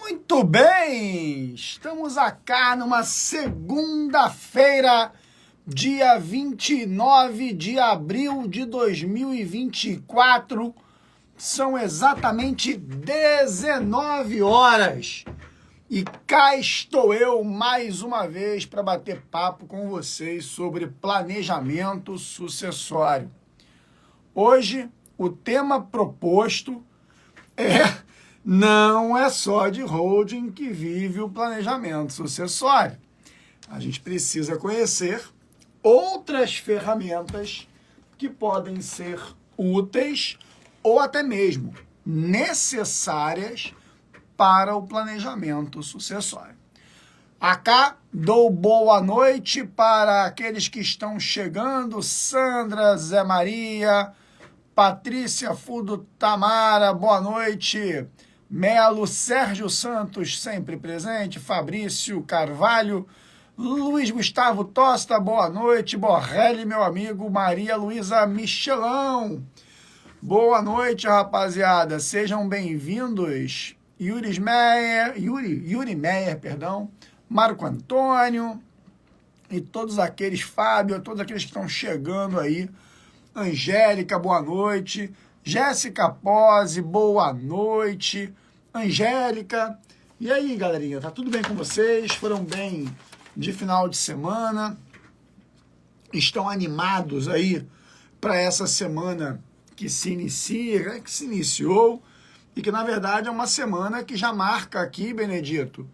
Muito bem, estamos aqui numa segunda-feira, dia 29 de abril de 2024, são exatamente 19 horas e cá estou eu mais uma vez para bater papo com vocês sobre planejamento sucessório. Hoje, o tema proposto não é só de holding que vive o planejamento sucessório. A gente precisa conhecer outras ferramentas que podem ser úteis ou até mesmo necessárias para o planejamento sucessório. Acá dou boa noite para aqueles que estão chegando: Sandra, Zé Maria, Patrícia Fudo, Tamara, boa noite. Melo, Sérgio Santos, sempre presente. Fabrício Carvalho, Luiz Gustavo Tosta, boa noite. Borrelli, meu amigo. Maria Luísa Michelão, boa noite, rapaziada. Sejam bem-vindos. Yuri Meyer, Marco Antônio e todos aqueles, Fábio, todos aqueles que estão chegando aí. Angélica, boa noite. Jéssica Pose, boa noite. Angélica. E aí, galerinha, tá tudo bem com vocês? Foram bem de final de semana? Estão animados aí para essa semana que se inicia, que se iniciou e que, na verdade, é uma semana que já marca aqui, Benedito,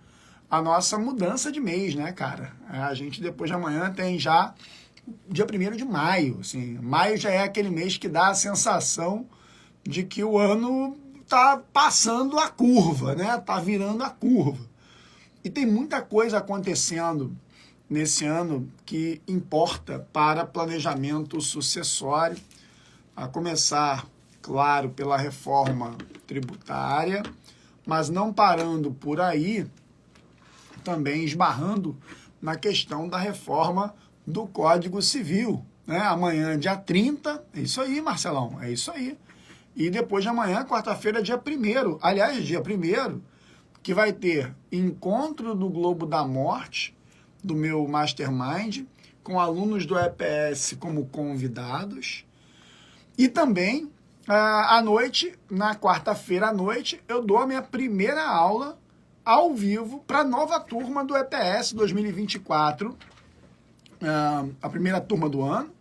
a nossa mudança de mês, né, cara? A gente, depois de amanhã, tem já dia 1º de maio, assim. Maio já é aquele mês que dá a sensação de que o ano tá passando a curva, né? Tá virando a curva. E tem muita coisa acontecendo nesse ano que importa para planejamento sucessório, a começar, claro, pela reforma tributária, mas não parando por aí, também esbarrando na questão da reforma do Código Civil, né? Amanhã, dia 30, é isso aí, Marcelão, é isso aí. E depois de amanhã, quarta-feira, dia 1º, aliás, dia 1º, que vai ter encontro do Globo da Morte, do meu Mastermind, com alunos do EPS como convidados. E também, à noite, na quarta-feira à noite, eu dou a minha primeira aula ao vivo para a nova turma do EPS 2024, a primeira turma do ano,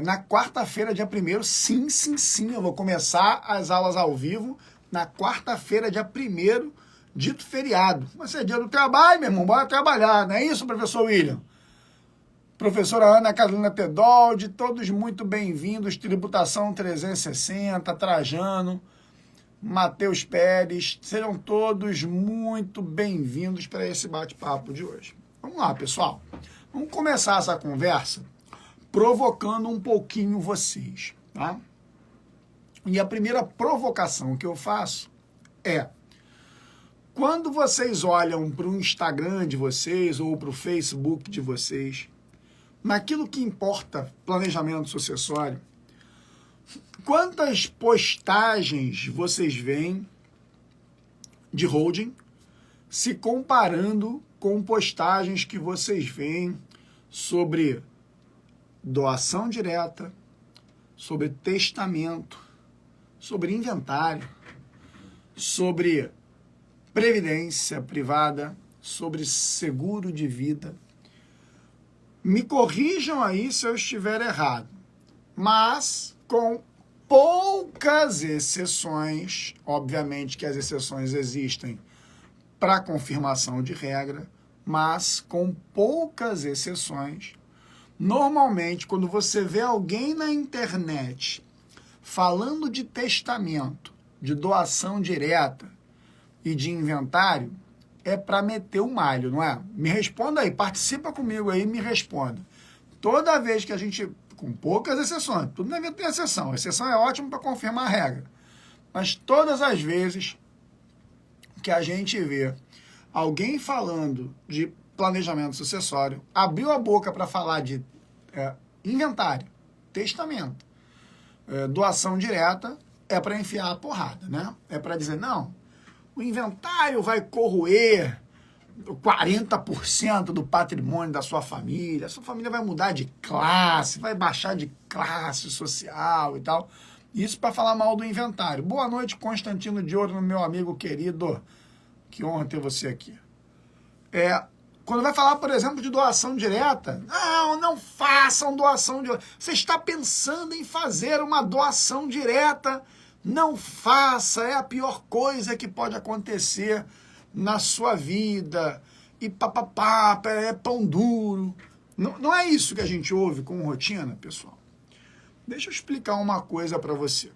na quarta-feira, dia 1º, sim, eu vou começar as aulas ao vivo na quarta-feira, dia 1º, dito feriado. Vai ser dia do trabalho, meu irmão, bora trabalhar, não é isso, professor William? Professora Ana Carolina Pedoldi, todos muito bem-vindos. Tributação 360, Trajano, Matheus Pérez, sejam todos muito bem-vindos para esse bate-papo de hoje. Vamos lá, pessoal. Vamos começar essa conversa provocando um pouquinho vocês, tá? E a primeira provocação que eu faço é: quando vocês olham para o Instagram de vocês ou para o Facebook de vocês, naquilo que importa planejamento sucessório, quantas postagens vocês veem de holding se comparando com postagens que vocês veem sobre doação direta, sobre testamento, sobre inventário, sobre previdência privada, sobre seguro de vida? Me corrijam aí se eu estiver errado, mas com poucas exceções, obviamente que as exceções existem para confirmação de regra, mas com poucas exceções, normalmente quando você vê alguém na internet falando de testamento, de doação direta e de inventário, é para meter o malho, não é? Me responda aí, participa comigo aí, me responda. Toda vez que a gente, com poucas exceções, tudo na vida tem exceção, a exceção é ótimo para confirmar a regra, mas todas as vezes que a gente vê alguém falando de planejamento sucessório, abriu a boca para falar de inventário, testamento, doação direta, é para enfiar a porrada, né? É para dizer, não, o inventário vai corroer 40% do patrimônio da sua família vai mudar de classe, vai baixar de classe social e tal. Isso para falar mal do inventário. Boa noite, Constantino de Ouro, meu amigo querido. Que honra ter você aqui. Quando vai falar, por exemplo, de doação direta, não façam doação direta. Você está pensando em fazer uma doação direta, não faça, é a pior coisa que pode acontecer na sua vida. E papapá, é pão duro. Não é isso que a gente ouve com rotina, pessoal. Deixa eu explicar uma coisa para vocês.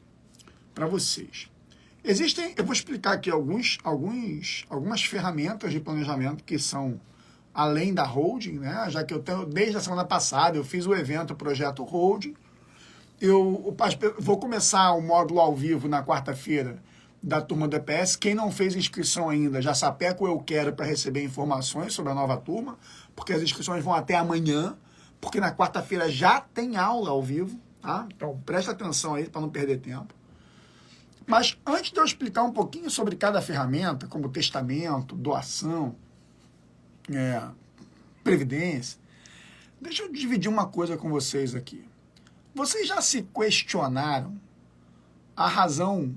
Eu vou explicar aqui algumas ferramentas de planejamento que são além da holding, né? Já que eu tenho, desde a semana passada, eu fiz o evento Projeto Holding. Eu vou começar o módulo ao vivo na quarta-feira da turma do EPS. Quem não fez inscrição ainda, já sapeca o Eu Quero para receber informações sobre a nova turma, porque as inscrições vão até amanhã, porque na quarta-feira já tem aula ao vivo, tá? Então presta atenção aí para não perder tempo. Mas antes de eu explicar um pouquinho sobre cada ferramenta, como testamento, doação, previdência, deixa eu dividir uma coisa com vocês aqui. Vocês já se questionaram a razão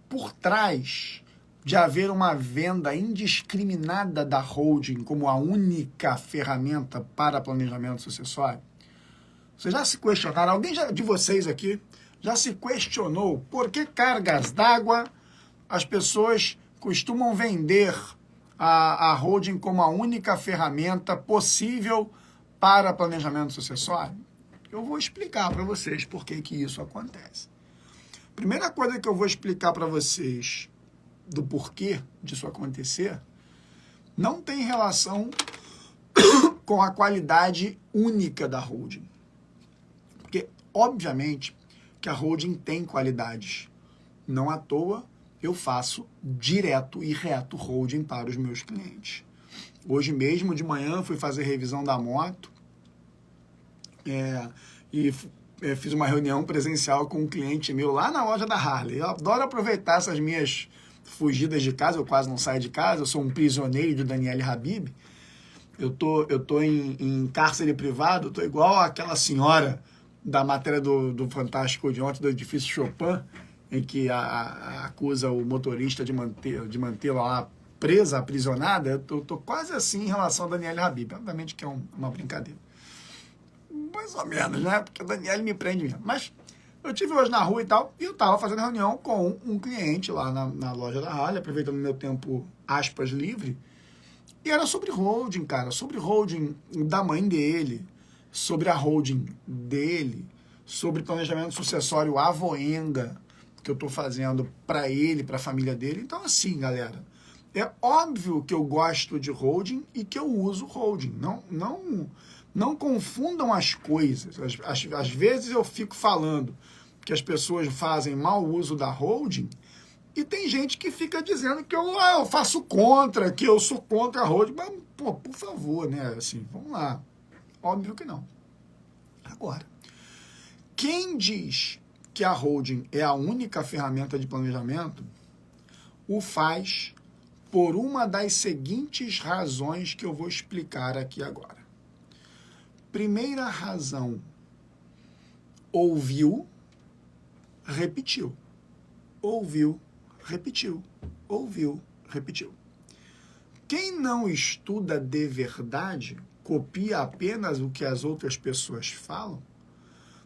por trás de haver uma venda indiscriminada da holding como a única ferramenta para planejamento sucessório? Vocês já se questionaram? Alguém de vocês aqui já se questionou por que cargas d'água as pessoas costumam vender a holding como a única ferramenta possível para planejamento sucessório? Eu vou explicar para vocês por que isso acontece. Primeira coisa que eu vou explicar para vocês do porquê disso acontecer não tem relação com a qualidade única da holding. Porque, obviamente, que a holding tem qualidades. Não à toa, eu faço direto e reto holding para os meus clientes. Hoje mesmo, de manhã, fui fazer revisão da moto e fiz uma reunião presencial com um cliente meu lá na loja da Harley. Eu adoro aproveitar essas minhas fugidas de casa, eu quase não saio de casa, eu sou um prisioneiro de Daniele Habib. Eu tô em cárcere privado, tô igual aquela senhora da matéria do Fantástico de ontem, do edifício Chopin, em que acusa o motorista de mantê-la lá presa, aprisionada. Eu tô quase assim em relação a Daniele Habib. Obviamente que é uma brincadeira. Mais ou menos, né? Porque a Daniele me prende mesmo. Mas eu estive hoje na rua e tal, e eu estava fazendo reunião com um cliente lá na loja da Harley, aproveitando meu tempo, aspas, livre. E era sobre holding, cara. Sobre holding da mãe dele, sobre a holding dele, sobre planejamento sucessório avoenga que eu estou fazendo para ele, para a família dele. Então, assim, galera, é óbvio que eu gosto de holding e que eu uso holding. Não confundam as coisas. Às vezes eu fico falando que as pessoas fazem mau uso da holding e tem gente que fica dizendo que eu faço contra, que eu sou contra a holding. Mas, pô, por favor, né? Assim, vamos lá. Óbvio que não. Agora, quem diz que a holding é a única ferramenta de planejamento, o faz por uma das seguintes razões que eu vou explicar aqui agora. Primeira razão, ouviu, repetiu. Ouviu, repetiu. Ouviu, repetiu. Quem não estuda de verdade, copia apenas o que as outras pessoas falam,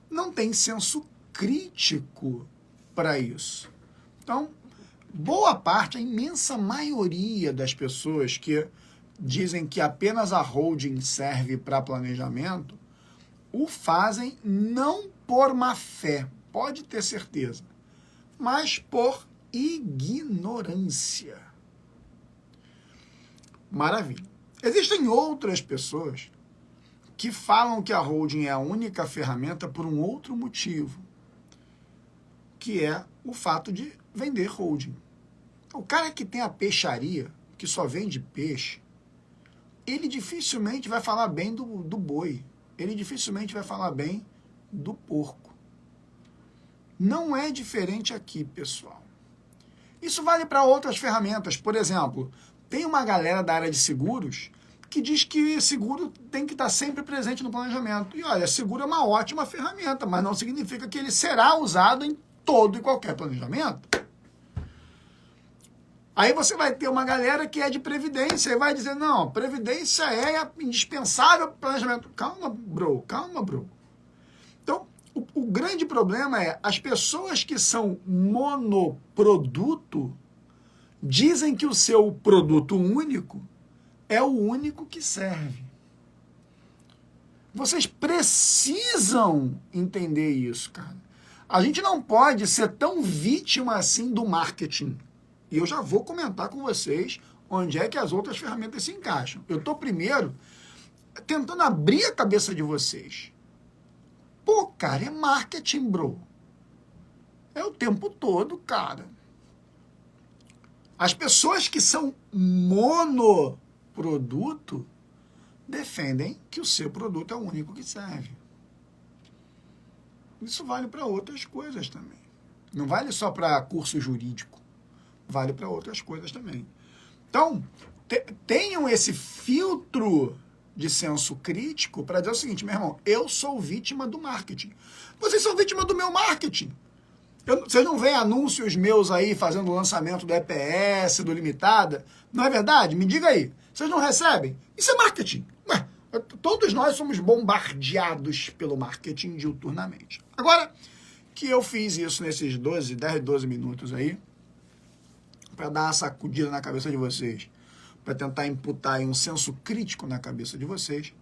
não tem senso crítico para isso. Então, boa parte, a imensa maioria das pessoas que dizem que apenas a holding serve para planejamento, o fazem não por má fé, pode ter certeza, mas por ignorância. Maravilha. Existem outras pessoas que falam que a holding é a única ferramenta por um outro motivo, que é o fato de vender holding. O cara que tem a peixaria, que só vende peixe, ele dificilmente vai falar bem do boi. Ele dificilmente vai falar bem do porco. Não é diferente aqui, pessoal. Isso vale para outras ferramentas. Por exemplo, tem uma galera da área de seguros que diz que seguro tem que estar sempre presente no planejamento. E olha, seguro é uma ótima ferramenta, mas não significa que ele será usado em todo e qualquer planejamento. Aí você vai ter uma galera que é de previdência e vai dizer, não, previdência é indispensável para o planejamento. Calma, bro. Então, o grande problema é as pessoas que são monoproduto dizem que o seu produto único é o único que serve. Vocês precisam entender isso, cara. A gente não pode ser tão vítima assim do marketing. E eu já vou comentar com vocês onde é que as outras ferramentas se encaixam. Eu estou primeiro tentando abrir a cabeça de vocês. Pô, cara, é marketing, bro. É o tempo todo, cara. As pessoas que são monoproduto defendem que o seu produto é o único que serve. Isso vale para outras coisas também. Não vale só para curso jurídico. Vale para outras coisas também. Então, tenham esse filtro de senso crítico para dizer o seguinte, meu irmão, eu sou vítima do marketing. Vocês são vítima do meu marketing. Vocês não veem anúncios meus aí fazendo o lançamento do EPS, do Limitada? Não é verdade? Me diga aí. Vocês não recebem? Isso é marketing. Ué, todos nós somos bombardeados pelo marketing diuturnamente. Agora que eu fiz isso nesses 10, 12 minutos aí, para dar uma sacudida na cabeça de vocês, para tentar imputar aí um senso crítico na cabeça de vocês,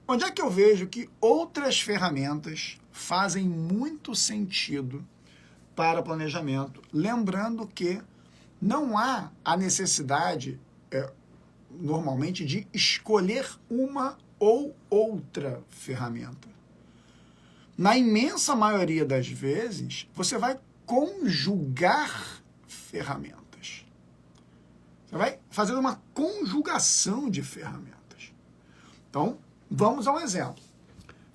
onde é que eu vejo que outras ferramentas fazem muito sentido para planejamento, lembrando que não há a necessidade, normalmente, de escolher uma ou outra ferramenta. Na imensa maioria das vezes, você vai conjugar ferramentas. Você vai fazer uma conjugação de ferramentas. Então, vamos a um exemplo.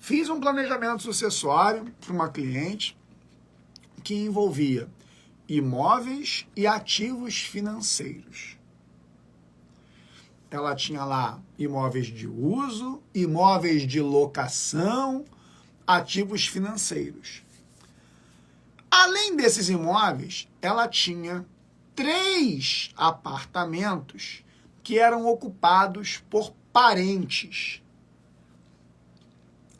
Fiz um planejamento sucessório para uma cliente que envolvia imóveis e ativos financeiros. Ela tinha lá imóveis de uso, imóveis de locação, ativos financeiros. Além desses imóveis, ela tinha 3 apartamentos que eram ocupados por parentes.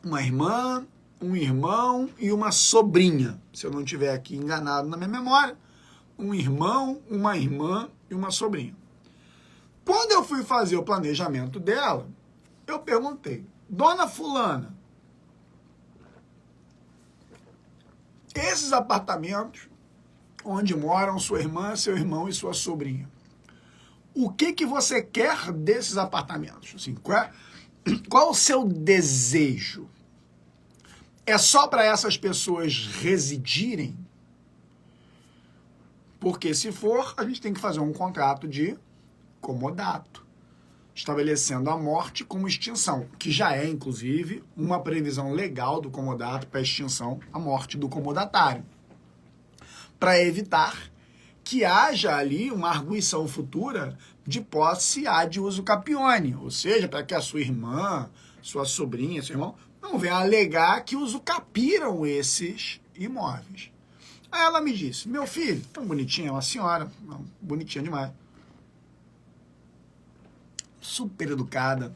Uma irmã, um irmão e uma sobrinha. Se eu não estiver aqui enganado na minha memória, um irmão, uma irmã e uma sobrinha. Quando eu fui fazer o planejamento dela, eu perguntei, dona fulana, esses apartamentos onde moram sua irmã, seu irmão e sua sobrinha, o que você quer desses apartamentos? Assim, qual o seu desejo? É só para essas pessoas residirem? Porque se for, a gente tem que fazer um contrato de comodato, estabelecendo a morte como extinção, que já é, inclusive, uma previsão legal do comodato para extinção, a morte do comodatário, para evitar que haja ali uma arguição futura de posse ad uso capione, ou seja, para que a sua irmã, sua sobrinha, seu irmão, não venha alegar que usucapiram esses imóveis. Aí ela me disse, meu filho, tão bonitinha, uma senhora, bonitinha demais, super educada.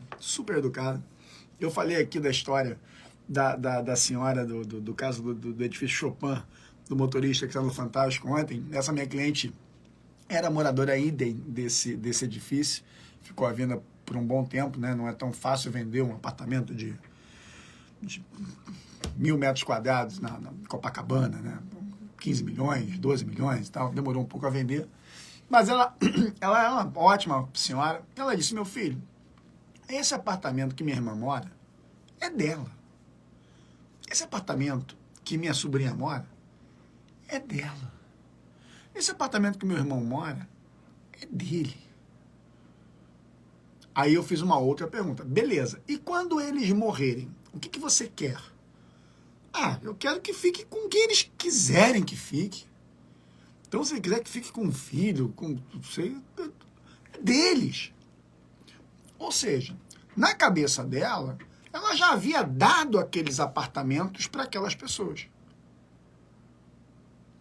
Eu falei aqui da história da senhora, do caso do edifício Chopin, do motorista que está no Fantástico ontem. Essa minha cliente era moradora idem desse edifício, ficou à venda por um bom tempo, né? Não é tão fácil vender um apartamento de 1.000 metros quadrados na Copacabana, né? 15 milhões, 12 milhões e tal, demorou um pouco a vender. Mas ela é uma ótima senhora. Ela disse, meu filho, esse apartamento que minha irmã mora é dela. Esse apartamento que minha sobrinha mora é dela. Esse apartamento que meu irmão mora é dele. Aí eu fiz uma outra pergunta. Beleza, e quando eles morrerem, o que você quer? Ah, eu quero que fique com quem eles quiserem que fique. Então, se ele quiser que fique com o filho, com sei, é deles. Ou seja, na cabeça dela, ela já havia dado aqueles apartamentos para aquelas pessoas.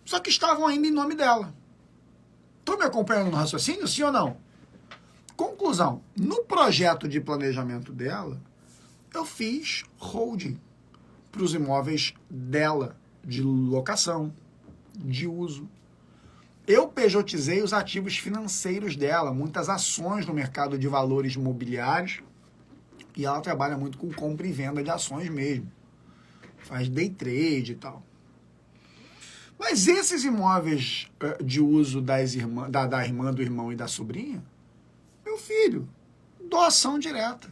Só que estavam ainda em nome dela. Estão me acompanhando no raciocínio, sim ou não? Conclusão, no projeto de planejamento dela, eu fiz holding para os imóveis dela, de locação, de uso. Eu pejotizei os ativos financeiros dela, muitas ações no mercado de valores imobiliários, e ela trabalha muito com compra e venda de ações mesmo. Faz day trade e tal. Mas esses imóveis de uso da irmã, do irmão e da sobrinha, meu filho, doação direta.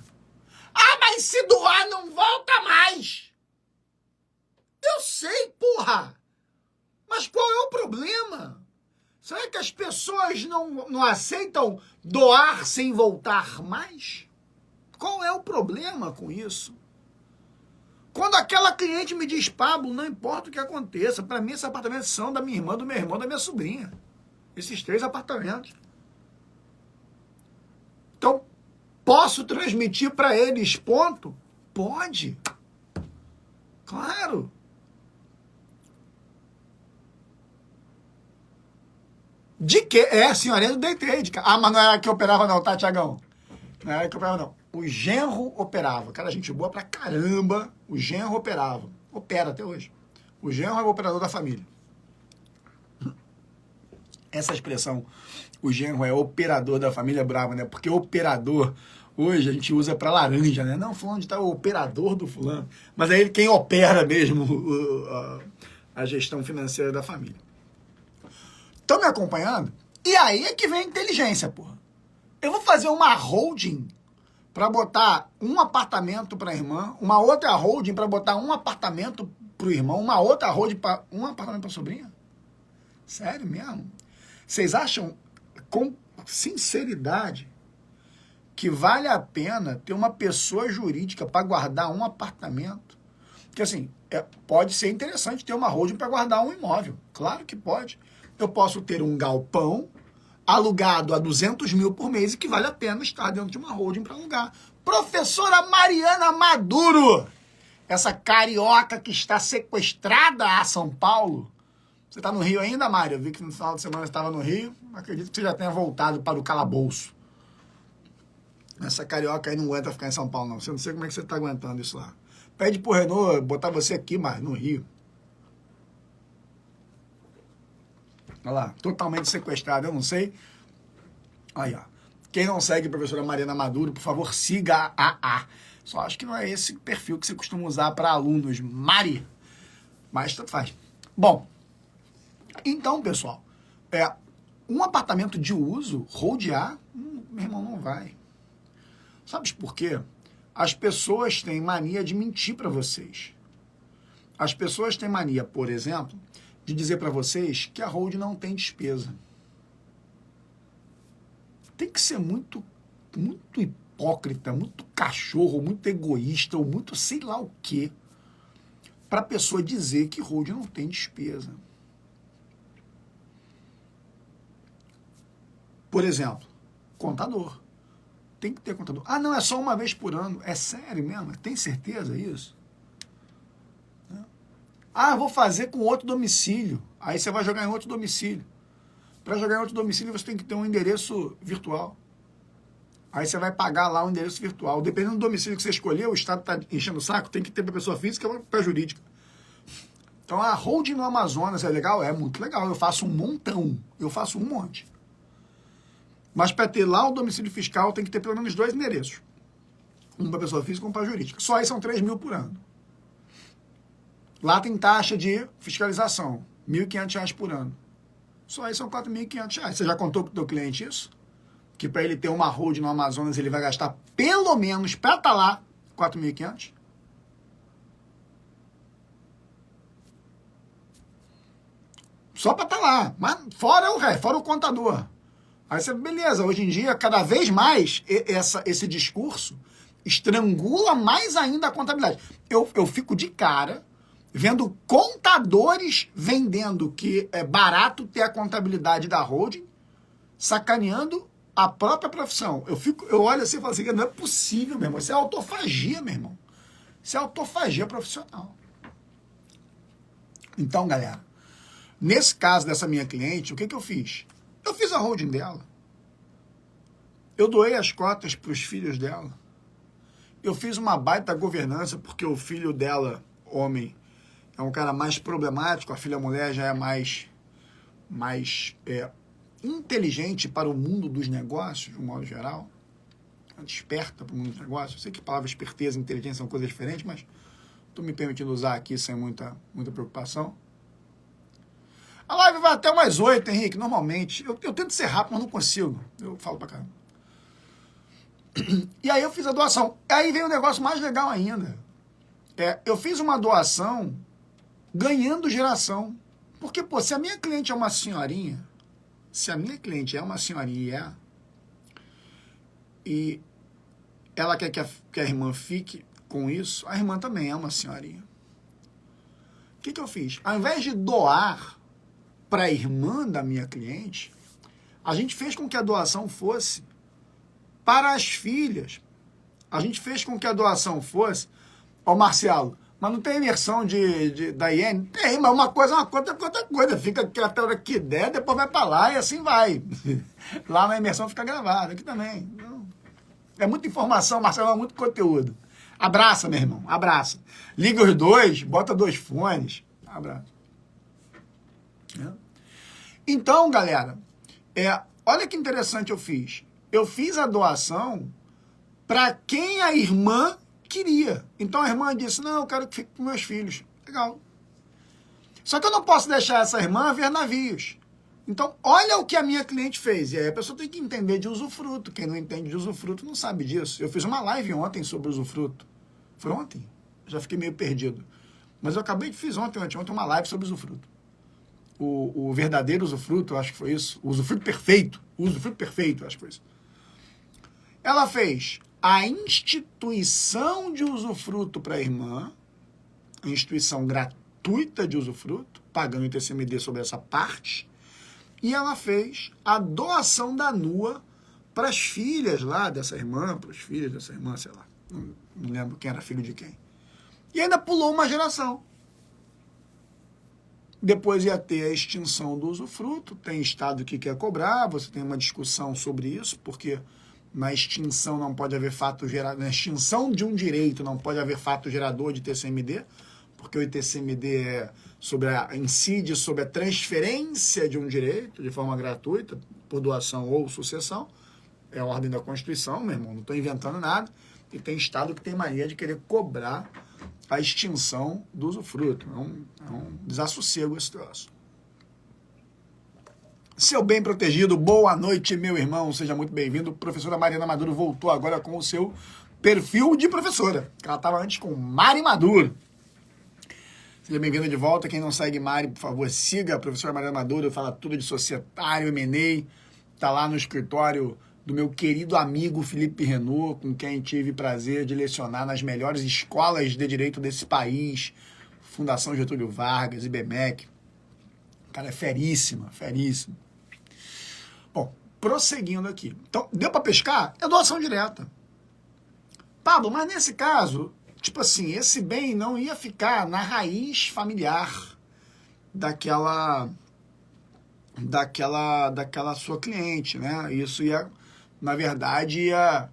Ah, mas se doar não volta mais. Eu sei, porra. Mas qual é o problema? Será que as pessoas não aceitam doar sem voltar mais? Qual é o problema com isso? Quando aquela cliente me diz, Pablo, não importa o que aconteça, para mim esses apartamentos são da minha irmã, do meu irmão, da minha sobrinha. Esses 3 apartamentos. Então, posso transmitir para eles, ponto? Pode. Claro. De que? É, a senhorinha do day trade. Ah, mas não era que operava não, tá, Tiagão? Não era que operava não. O genro operava. Cara, gente boa pra caramba. O genro operava. Opera até hoje. O genro é o operador da família. Essa expressão, o genro é operador da família, é brava, né? Porque operador, hoje a gente usa pra laranja, né? Não, fulano de tal, o operador do fulano. Mas é ele quem opera mesmo a gestão financeira da família. Estão me acompanhando? E aí é que vem a inteligência, porra. Eu vou fazer uma holding para botar um apartamento para a irmã, uma outra holding para botar um apartamento para o irmão, uma outra holding para um apartamento para a sobrinha? Sério mesmo? Vocês acham, com sinceridade, que vale a pena ter uma pessoa jurídica para guardar um apartamento? Porque assim, pode ser interessante ter uma holding para guardar um imóvel. Claro que pode. Eu posso ter um galpão alugado a 200 mil por mês e que vale a pena estar dentro de uma holding para alugar. Professora Mariana Maduro, essa carioca que está sequestrada a São Paulo. Você está no Rio ainda, Mário? Eu vi que no final de semana você estava no Rio. Acredito que você já tenha voltado para o calabouço. Essa carioca aí não aguenta ficar em São Paulo, não. Você não sei como é que você está aguentando isso lá. Pede pro Renault botar você aqui, mas no Rio. Olha lá, totalmente sequestrado, eu não sei. Aí, ó. Quem não segue a professora Mariana Maduro, por favor, siga a. Só acho que não é esse perfil que você costuma usar para alunos, Mari. Mas tanto faz. Bom, então, pessoal, um apartamento de uso, rodear, meu irmão, não vai. Sabe por quê? As pessoas têm mania de mentir para vocês. As pessoas têm mania, por exemplo, de dizer para vocês que a holding não tem despesa. Tem que ser muito hipócrita, muito cachorro, muito egoísta, ou muito sei lá o quê, para a pessoa dizer que holding não tem despesa. Por exemplo, contador. Tem que ter contador. Ah, não, é só uma vez por ano. É sério mesmo? Tem certeza isso? Ah, vou fazer com outro domicílio. Aí você vai jogar em outro domicílio. Para jogar em outro domicílio, você tem que ter um endereço virtual. Aí você vai pagar lá um endereço virtual. Dependendo do domicílio que você escolher, o Estado está enchendo o saco, tem que ter para pessoa física ou para jurídica. Então, a holding no Amazonas é legal? É muito legal. Eu faço um montão. Eu faço um monte. Mas para ter lá o domicílio fiscal, tem que ter pelo menos 2 endereços. Um para pessoa física e um para jurídica. Só aí são 3 mil por ano. Lá tem taxa de fiscalização, R$ 1.500 por ano. Só aí são R$ 4.500. Você já contou para o teu cliente isso? Que para ele ter uma holding no Amazonas, ele vai gastar pelo menos, para estar lá, R$ 4.500? Só para estar lá. Mas fora o resto, fora o contador. Aí você, beleza, hoje em dia, cada vez mais, esse discurso estrangula mais ainda a contabilidade. Eu fico de cara vendo contadores vendendo que é barato ter a contabilidade da holding, sacaneando a própria profissão. Eu olho assim e falo assim, não é possível, meu irmão. Isso é autofagia, meu irmão. Isso é autofagia profissional. Então, galera, nesse caso dessa minha cliente, o que eu fiz? Eu fiz a holding dela. Eu doei as cotas para os filhos dela. Eu fiz uma baita governança, porque o filho dela, homem, é um cara mais problemático, a filha mulher já é mais inteligente para o mundo dos negócios, de um modo geral. Esperta para o mundo dos negócios. Eu sei que a palavra esperteza e inteligência são coisas diferentes, mas estou me permitindo usar aqui sem muita preocupação. A live vai até umas 8, Henrique, normalmente. Eu tento ser rápido, mas não consigo. Eu falo pra caramba. E aí eu fiz a doação. Aí vem um negócio mais legal ainda. Eu fiz uma doação ganhando geração. Porque, pô, se a minha cliente é uma senhorinha, e ela quer que a irmã fique com isso, a irmã também é uma senhorinha. O que eu fiz? Ao invés de doar para a irmã da minha cliente, a gente fez com que a doação fosse para as filhas. A gente fez com que a doação fosse... Ó, Marcelo, mas não tem imersão da IN? Tem, mas uma coisa é uma coisa, outra coisa. Fica aqui até a hora que der, depois vai para lá e assim vai. Lá na imersão fica gravado, aqui também. Não. É muita informação, Marcelo, é muito conteúdo. Abraça, meu irmão, abraça. Liga os dois, bota 2 fones. Abraça. Então, galera, olha que interessante eu fiz. Eu fiz a doação para quem a irmã queria. Então a irmã disse, não, eu quero que fique com meus filhos. Legal. Só que eu não posso deixar essa irmã ver navios. Então, olha o que a minha cliente fez. E aí a pessoa tem que entender de usufruto. Quem não entende de usufruto não sabe disso. Eu fiz uma live ontem sobre usufruto. Foi ontem? Já fiquei meio perdido. Mas eu acabei de fiz ontem uma live sobre usufruto. O verdadeiro usufruto, eu acho que foi isso. O usufruto perfeito. O usufruto perfeito, acho que foi isso. Ela fez a instituição de usufruto para a irmã, a instituição gratuita de usufruto, pagando o ITCMD sobre essa parte, e ela fez a doação da NUA para as filhas lá dessa irmã, para os filhos dessa irmã, sei lá, não lembro quem era filho de quem. E ainda pulou uma geração. Depois ia ter a extinção do usufruto, tem estado que quer cobrar, você tem uma discussão sobre isso, porque na extinção não pode haver fato gerador, na extinção de um direito não pode haver fato gerador de ITCMD, porque o ITCMD incide sobre a transferência de um direito de forma gratuita, por doação ou sucessão. É a ordem da Constituição, meu irmão, não estou inventando nada. E tem estado que tem mania de querer cobrar a extinção do usufruto. É um desassossego esse troço. Seu bem protegido, boa noite, meu irmão, seja muito bem-vindo. Professora Mariana Maduro voltou agora com o seu perfil de professora, que ela estava antes com Mari Maduro. Seja bem-vindo de volta. Quem não segue Mari, por favor, siga a professora Mariana Maduro, fala tudo de societário, M&A, está lá no escritório do meu querido amigo Felipe Renault, com quem tive prazer de lecionar nas melhores escolas de direito desse país, Fundação Getúlio Vargas, IBMEC. O cara é feríssima. Bom, prosseguindo aqui. Então, deu para pescar? É doação direta. Pablo, mas nesse caso, tipo assim, esse bem não ia ficar na raiz familiar daquela sua cliente, né? Isso ia, na verdade, ia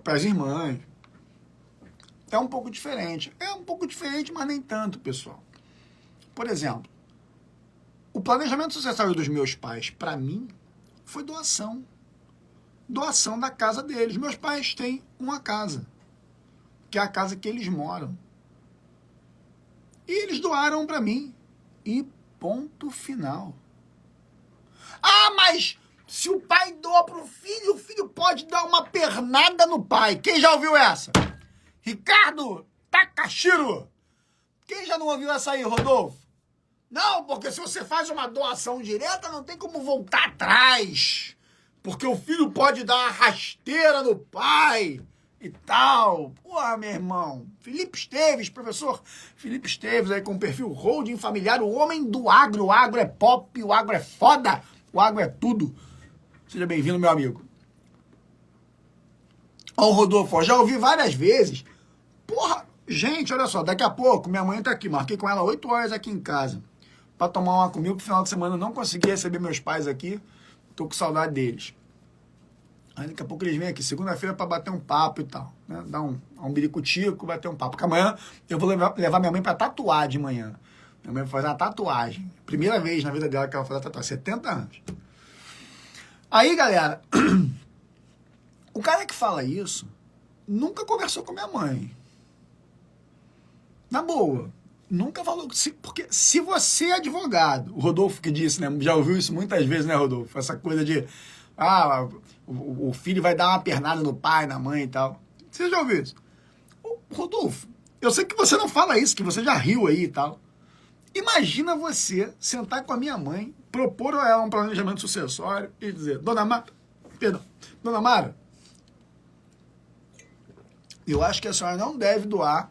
para as irmãs. É um pouco diferente. Mas nem tanto, pessoal. Por exemplo, o planejamento sucessório dos meus pais, para mim, foi doação. Doação da casa deles. Meus pais têm uma casa, que é a casa que eles moram. E eles doaram para mim. E ponto final. Ah, mas se o pai doa para o filho pode dar uma pernada no pai. Quem já ouviu essa? Ricardo Takashiro. Quem já não ouviu essa aí, Rodolfo? Não, porque se você faz uma doação direta, não tem como voltar atrás. Porque o filho pode dar uma rasteira no pai. e tal. Porra, meu irmão. Felipe Esteves, professor Felipe Esteves aí com perfil holding familiar, o homem do agro. O agro é pop, o agro é foda, o agro é tudo. Seja bem-vindo, meu amigo. Ó, o Rodolfo, já ouvi várias vezes. Porra, gente, olha só, daqui a pouco minha mãe tá aqui, marquei com ela 8 horas aqui em casa pra tomar uma comigo, pro final de semana eu não consegui receber meus pais aqui, tô com saudade deles. Aí daqui a pouco eles vêm aqui, segunda-feira, pra bater um papo e tal, né? Dar um biricutico, bater um papo. Porque amanhã eu vou levar minha mãe pra tatuar de manhã. Minha mãe vai fazer uma tatuagem. Primeira vez na vida dela que ela vai fazer tatuagem, 70 anos. Aí, galera, o cara que fala isso nunca conversou com minha mãe. Na boa. Nunca falou. Porque se você é advogado, o Rodolfo que disse, né? Já ouviu isso muitas vezes, né, Rodolfo? Essa coisa de, o filho vai dar uma pernada no pai, na mãe e tal. Você já ouviu isso? Rodolfo, eu sei que você não fala isso, que você já riu aí e tal. Imagina você sentar com a minha mãe, propor a ela um planejamento sucessório e dizer, Dona Mara, eu acho que a senhora não deve doar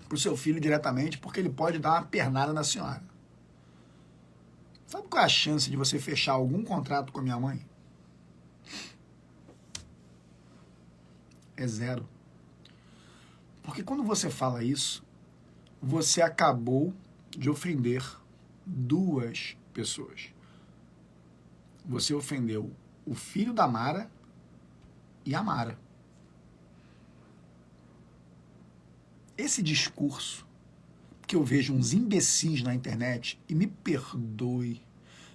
pro seu filho diretamente, porque ele pode dar uma pernada na senhora. Sabe qual é a chance de você fechar algum contrato com a minha mãe? É zero. Porque quando você fala isso, você acabou de ofender duas pessoas. Você ofendeu o filho da Mara e a Mara. Esse discurso que eu vejo uns imbecis na internet, e me perdoe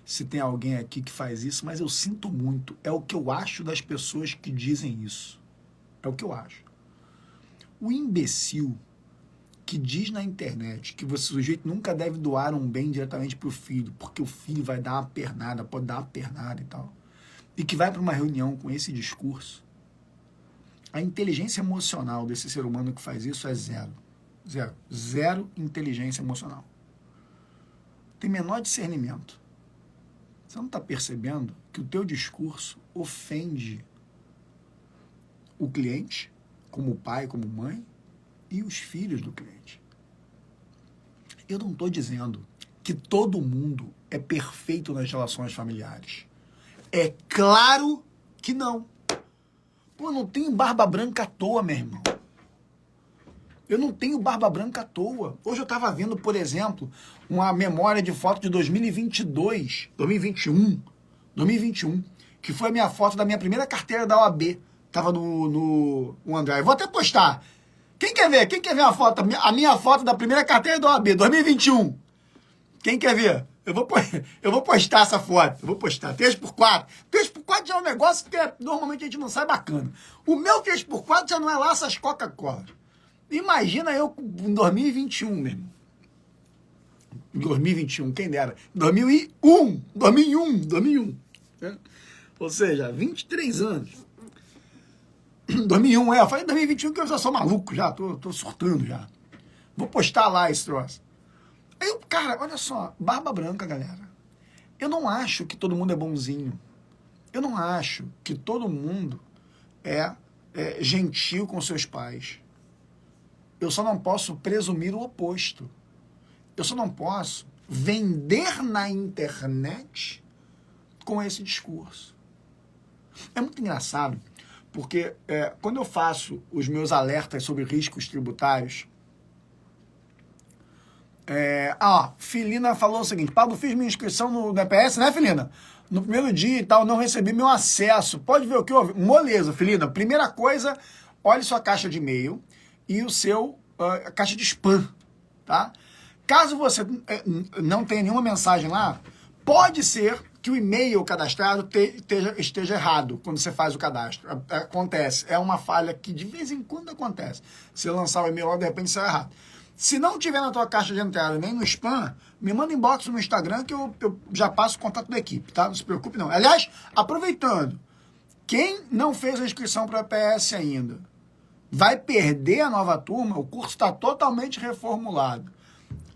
se tem alguém aqui que faz isso, mas eu sinto muito. É o que eu acho das pessoas que dizem isso. É o que eu acho. O imbecil que diz na internet que o sujeito nunca deve doar um bem diretamente para o filho, porque o filho vai dar uma pernada, pode dar uma pernada e tal, e que vai para uma reunião com esse discurso, a inteligência emocional desse ser humano que faz isso é zero. Zero. Zero inteligência emocional. Tem menor discernimento. Você não está percebendo que o teu discurso ofende o cliente, como pai, como mãe, e os filhos do cliente. Eu não estou dizendo que todo mundo é perfeito nas relações familiares. É claro que não. Pô, eu não tenho barba branca à toa, meu irmão. Eu não tenho barba branca à toa. Hoje eu estava vendo, por exemplo, uma memória de foto de 2021, que foi a minha foto da minha primeira carteira da OAB. Tava no OneDrive. Vou até postar. Quem quer ver? Quem quer ver a minha foto da primeira carteira da OAB, 2021? Quem quer ver? Eu vou postar essa foto. Eu vou postar. 3x4. 3x4 já é um negócio que normalmente a gente não sai bacana. O meu 3x4 já não é lá essas Coca-Cola. Imagina eu em 2021 mesmo. 2021, quem dera. 2001. Né? Ou seja, 23 anos. 2001, eu falei 2021 que eu já sou maluco, já, tô surtando já. Vou postar lá esse troço. Aí, cara, olha só, barba branca, galera. Eu não acho que todo mundo é bonzinho. Eu não acho que todo mundo é gentil com seus pais. Eu só não posso presumir o oposto. Eu só não posso vender na internet com esse discurso. É muito engraçado, porque quando eu faço os meus alertas sobre riscos tributários, Filina falou o seguinte, Pablo, fiz minha inscrição no EPS, né, Filina? No primeiro dia e tal, não recebi meu acesso. Pode ver o que houve? Moleza, Filina. Primeira coisa, olhe sua caixa de e-mail e o seu caixa de spam, tá? Caso você não tenha nenhuma mensagem lá, pode ser que o e-mail cadastrado esteja errado quando você faz o cadastro. Acontece. É uma falha que de vez em quando acontece. Você lançar o e-mail lá, de repente sai errado. Se não tiver na tua caixa de entrada nem no spam, me manda inbox no Instagram que eu já passo o contato da equipe, tá? Não se preocupe não. Aliás, aproveitando, quem não fez a inscrição para a EPS ainda, vai perder a nova turma, o curso está totalmente reformulado.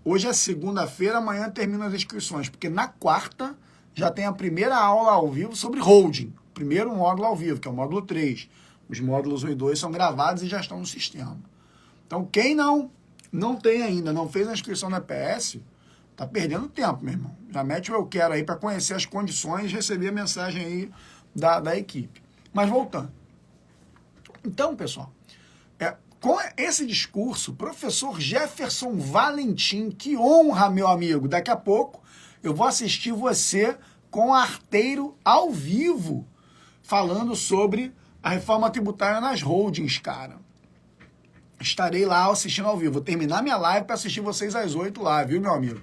Hoje é segunda-feira, amanhã termina as inscrições, porque na quarta já tem a primeira aula ao vivo sobre holding. Primeiro módulo ao vivo, que é o módulo 3. Os módulos 1 e 2 são gravados e já estão no sistema. Então, quem não tem ainda, não fez a inscrição na EPS, tá perdendo tempo, meu irmão. Já mete o eu quero aí para conhecer as condições e receber a mensagem aí da equipe. Mas voltando. Então, pessoal, com esse discurso, professor Jefferson Valentim, que honra, meu amigo. Daqui a pouco eu vou assistir você com Arteiro ao vivo, falando sobre a reforma tributária nas holdings, cara. Estarei lá assistindo ao vivo. Vou terminar minha live para assistir vocês às 8 lá, viu, meu amigo?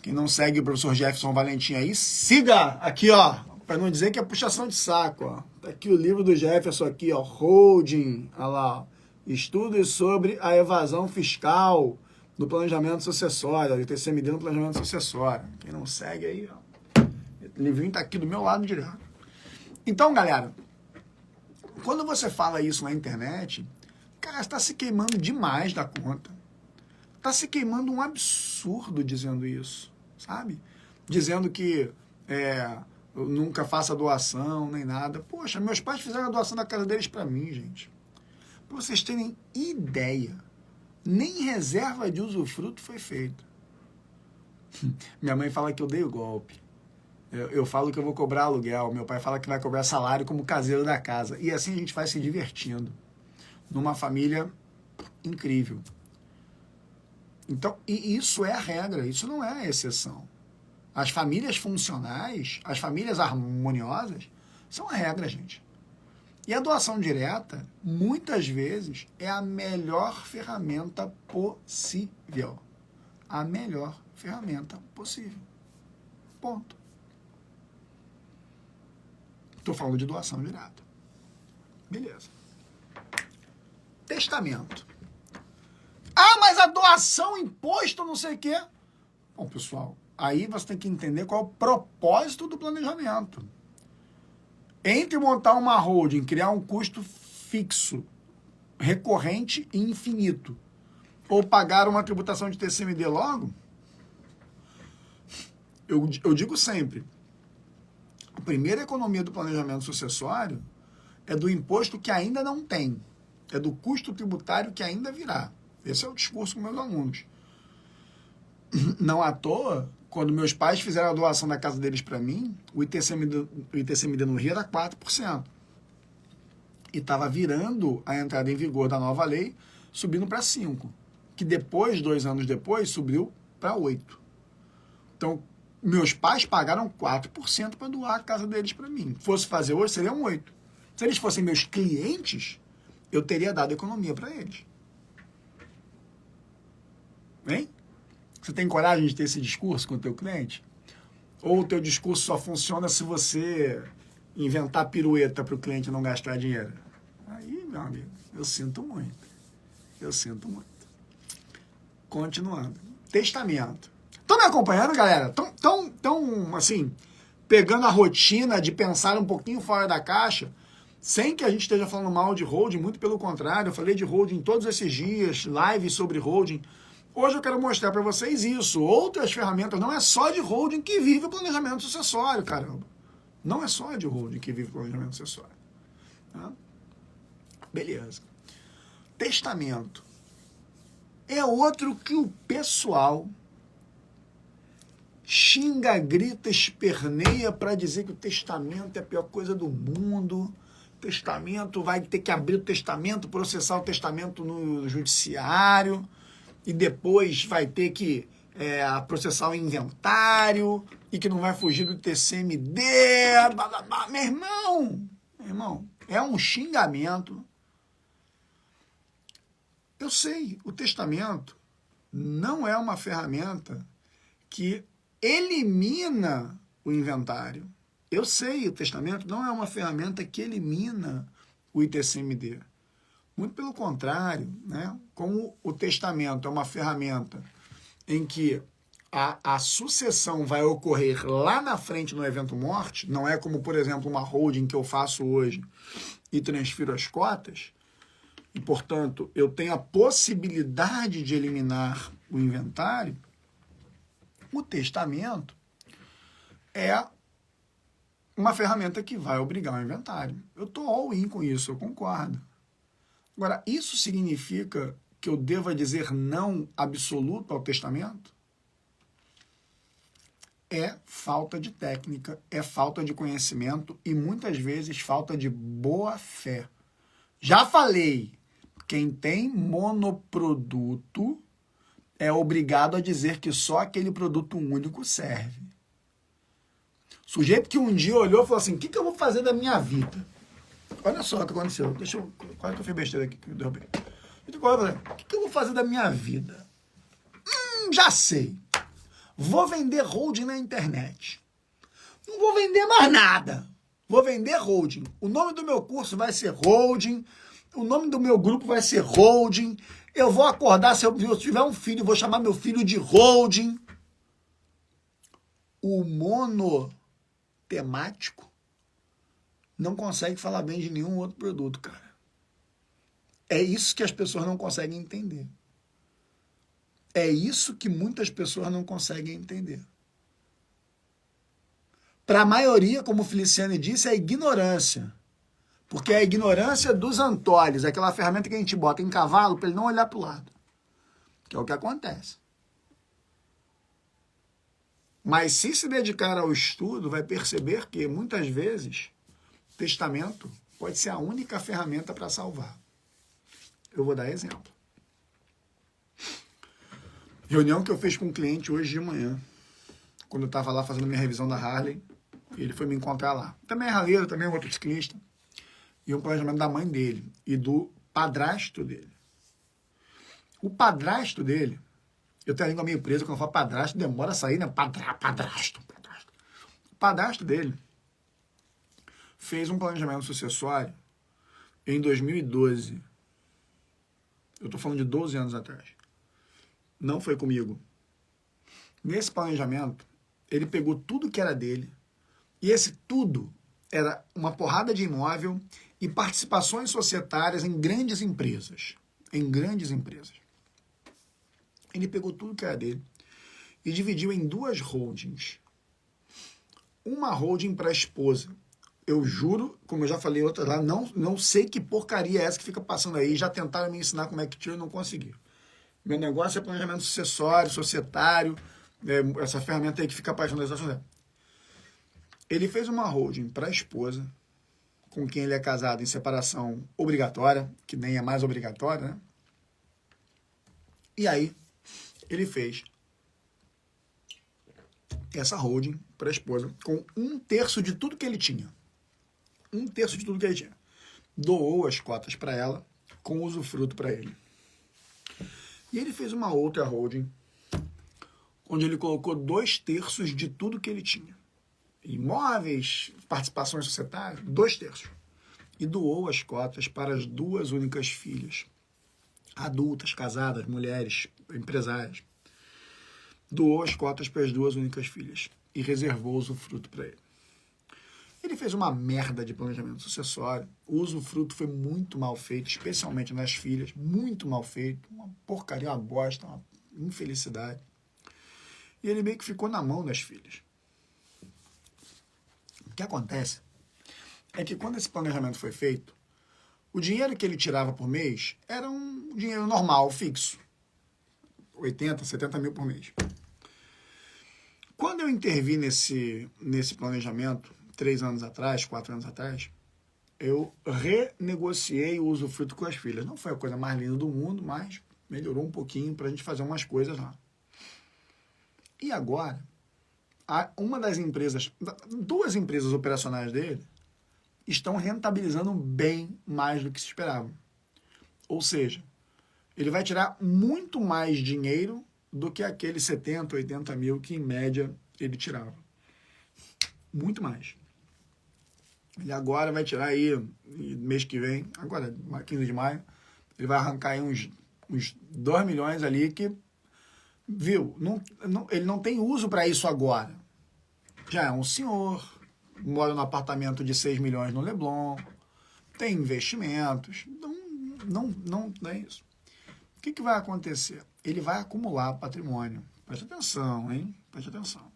Quem não segue o professor Jefferson Valentim aí, siga aqui, ó. Para não dizer que é puxação de saco, ó. Tá aqui o livro do Jefferson aqui, ó. Holding, olha lá, ó. Estudos sobre a evasão fiscal no planejamento sucessório, o TCMD no planejamento sucessório. Quem não segue aí, ó. O livrinho tá aqui do meu lado direto. Então, galera, quando você fala isso na internet, cara, está se queimando demais da conta. Está se queimando um absurdo dizendo isso, sabe? Dizendo que eu nunca faço doação, nem nada. Poxa, meus pais fizeram a doação da casa deles para mim, gente. Para vocês terem ideia, nem reserva de usufruto foi feita. Minha mãe fala que eu dei o golpe. Eu falo que eu vou cobrar aluguel. Meu pai fala que vai cobrar salário como caseiro da casa. E assim a gente vai se divertindo. Numa família incrível. Então, e isso é a regra, isso não é a exceção. As famílias funcionais, as famílias harmoniosas, são a regra, gente. E a doação direta, muitas vezes, é a melhor ferramenta possível. A melhor ferramenta possível. Ponto. Estou falando de doação direta. Beleza. Testamento. Ah, mas a doação, imposto, não sei o quê. Bom, pessoal, aí você tem que entender qual é o propósito do planejamento. Entre montar uma holding, criar um custo fixo, recorrente e infinito, ou pagar uma tributação de TCMD logo, eu digo sempre, a primeira economia do planejamento sucessório é do imposto que ainda não tem, é do custo tributário que ainda virá. Esse é o discurso com meus alunos. Não à toa, quando meus pais fizeram a doação da casa deles para mim, o ITCMD no Rio era 4%. E estava virando a entrada em vigor da nova lei, subindo para 5%. Que depois, 2 anos depois, subiu para 8%. Então, meus pais pagaram 4% para doar a casa deles para mim. Fosse fazer hoje, seriam 8%. Se eles fossem meus clientes, eu teria dado economia para eles. Hein? Você tem coragem de ter esse discurso com o teu cliente? Ou o teu discurso só funciona se você inventar pirueta para o cliente não gastar dinheiro? Aí, meu amigo, eu sinto muito. Eu sinto muito. Continuando. Testamento. Estão me acompanhando, galera? Estão, assim, pegando a rotina de pensar um pouquinho fora da caixa, sem que a gente esteja falando mal de holding, muito pelo contrário. Eu falei de holding todos esses dias, lives sobre holding. Hoje eu quero mostrar para vocês isso. Outras ferramentas, não é só de holding que vive o planejamento sucessório, caramba. Não é só de holding que vive o planejamento sucessório. Tá? Beleza. Testamento. É outro que o pessoal xinga, grita, esperneia para dizer que o testamento é a pior coisa do mundo. Testamento, vai ter que abrir o testamento, processar o testamento no judiciário. E depois vai ter que processar o inventário e que não vai fugir do TCMD. Blá, blá, blá. Meu irmão, é um xingamento. Eu sei, o testamento não é uma ferramenta que elimina o inventário. Eu sei, o testamento não é uma ferramenta que elimina o ITCMD. Muito pelo contrário, né? Como o testamento é uma ferramenta em que a sucessão vai ocorrer lá na frente no evento morte, não é como, por exemplo, uma holding que eu faço hoje e transfiro as cotas, e, portanto, eu tenho a possibilidade de eliminar o inventário. O testamento é uma ferramenta que vai obrigar o inventário. Eu estou all-in com isso, eu concordo. Agora, isso significa que eu deva dizer não absoluto ao testamento? É falta de técnica, é falta de conhecimento e muitas vezes falta de boa fé. Já falei, quem tem monoproduto é obrigado a dizer que só aquele produto único serve. Sujeito que um dia olhou e falou assim, o que eu vou fazer da minha vida? Olha só o que aconteceu. Quase que eu fiz besteira aqui, que eu derrubei. O que eu vou fazer da minha vida? Já sei. Vou vender holding na internet. Não vou vender mais nada. Vou vender holding. O nome do meu curso vai ser holding. O nome do meu grupo vai ser holding. Eu vou acordar, se eu tiver um filho, vou chamar meu filho de holding. O monotemático não consegue falar bem de nenhum outro produto, cara. É isso que as pessoas não conseguem entender. É isso que muitas pessoas não conseguem entender. Para a maioria, como o Feliciane disse, é ignorância. Porque é a ignorância dos antólios, aquela ferramenta que a gente bota em cavalo para ele não olhar para o lado. Que é o que acontece. Mas se dedicar ao estudo, vai perceber que, muitas vezes, testamento pode ser a única ferramenta para salvar. Eu vou dar exemplo. Reunião que eu fiz com um cliente hoje de manhã, quando eu estava lá fazendo minha revisão da Harley, ele foi me encontrar lá. Também é raleiro, também é motociclista. E um planejamento da mãe dele e do padrasto dele. O padrasto dele, eu tenho a língua meio presa, quando eu falo padrasto, demora a sair, né? Padrasto. O padrasto dele fez um planejamento sucessório em 2012. Eu estou falando de 12 anos atrás. Não foi comigo. Nesse planejamento, ele pegou tudo que era dele, e esse tudo era uma porrada de imóvel e participações societárias em grandes empresas. Em grandes empresas. Ele pegou tudo que era dele e dividiu em duas holdings. Uma holding para a esposa. Eu juro, como eu já falei outra lá, não sei que porcaria é essa que fica passando aí. Já tentaram me ensinar como é que tira e não consegui. Meu negócio é planejamento sucessório, societário, essa ferramenta aí que fica apaixonando das ações dela. Ele fez uma holding para a esposa, com quem ele é casado em separação obrigatória, que nem é mais obrigatória, né? E aí, ele fez essa holding para a esposa com 1/3 de tudo que ele tinha. 1/3 de tudo que ele tinha. Doou as cotas para ela, com usufruto para ele. E ele fez uma outra holding, onde ele colocou 2/3 de tudo que ele tinha. Imóveis, participações societárias, 2/3. E doou as cotas para as duas únicas filhas, adultas, casadas, mulheres, empresárias. Doou as cotas para as duas únicas filhas e reservou o usufruto para ele. Ele fez uma merda de planejamento sucessório. O usufruto foi muito mal feito, especialmente nas filhas. Muito mal feito. Uma porcaria, uma bosta, uma infelicidade. E ele meio que ficou na mão das filhas. O que acontece é que quando esse planejamento foi feito, o dinheiro que ele tirava por mês era um dinheiro normal, fixo. 80, 70 mil por mês. Quando eu intervi nesse planejamento, 3 anos atrás, 4 anos atrás, eu renegociei o usufruto com as filhas. Não foi a coisa mais linda do mundo, mas melhorou um pouquinho para a gente fazer umas coisas lá. E agora, uma das empresas, 2 empresas operacionais dele, estão rentabilizando bem mais do que se esperava. Ou seja, ele vai tirar muito mais dinheiro do que aqueles 70, 80 mil que, em média, ele tirava. Muito mais. Ele agora vai tirar aí, mês que vem, agora, 15 de maio, ele vai arrancar aí uns 2 milhões ali que, viu, ele não tem uso para isso agora. Já é um senhor, mora num apartamento de 6 milhões no Leblon, tem investimentos, não é isso. O que vai acontecer? Ele vai acumular patrimônio. Preste atenção, hein? Preste atenção.